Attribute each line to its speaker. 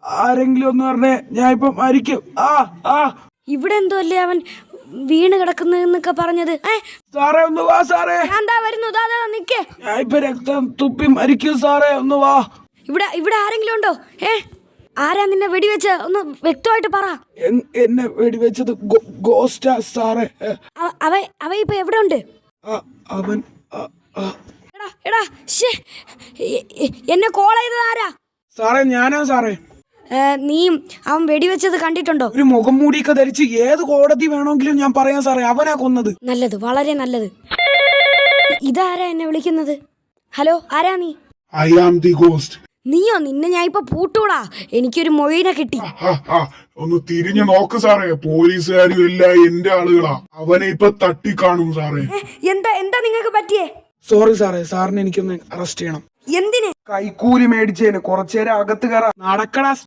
Speaker 1: ആരെങ്കിലും ഒന്ന് പറഞ്ഞേ, ഞാൻ ഇപ്പൊ മരിക്കും.
Speaker 2: ഇവിടെ എന്തോ അല്ലേ അവൻ വീണ് കിടക്കുന്നൊക്കെ പറഞ്ഞത്.
Speaker 1: സാറേ ഒന്ന് വാ സാറേ.
Speaker 2: എന്താ വരുന്നു? നിക്കേ,
Speaker 1: ഞാൻ ഇപ്പൊ രക്തം തുപ്പി മരിക്കും സാറേ, ഒന്ന് വാ.
Speaker 2: ഇവിടെ ആരെങ്കിലും ഉണ്ടോ? ആരാ നിന്നെ വെടിവെച്ച? ഒന്ന് വ്യക്തമായിട്ട് പറ.
Speaker 1: എന്നെ വെടിവെച്ചത് ഗോസ്റ്റാ സാറേ.
Speaker 2: അവ ഇപ്പൊ എവിടെ ഉണ്ട്?
Speaker 1: അവൻ
Speaker 2: എടാ എന്നെ കോൾ ചെയ്തത് ആരാ?
Speaker 1: സാറേ ഞാനാ സാറേ.
Speaker 2: നീ അവൻ വെടിവെച്ചത് കണ്ടിട്ടുണ്ടോ?
Speaker 1: ഒരു മുഖം മൂടിയൊക്കെ ധരിച്ച് ഏത് കോടതി വേണമെങ്കിലും ഞാൻ പറയാം സാറേ, അവനാ കൊന്നത്.
Speaker 2: നല്ലത്, വളരെ നല്ലത്. ഇതാരാ എന്നെ വിളിക്കുന്നത്? ഹലോ, ആരാ നീ?
Speaker 3: I am the ghost.
Speaker 2: നീയോ? നിന്നെ ഞാൻ ഇപ്പൊ പൂട്ടൂടാ. എനിക്കൊരു മൊഴിനെ കിട്ടി.
Speaker 3: ഒന്ന് തിരിഞ്ഞു നോക്ക് സാറേ, പോലീസുകാരും എല്ലാം എന്റെ ആളുകളാ. അവനെ ഇപ്പൊ തട്ടിക്കാണും സാറേ.
Speaker 2: എന്താ നിങ്ങൾക്ക് പറ്റിയേ?
Speaker 1: സോറി സാറേ, സാറിന് എനിക്കൊന്ന് അറസ്റ്റ് ചെയ്യണം.
Speaker 2: എന്തിന്?
Speaker 1: കൈക്കൂലി മേടിച്ചേന്. കുറച്ചേരം അകത്ത് കയറാ. നടക്കടാ.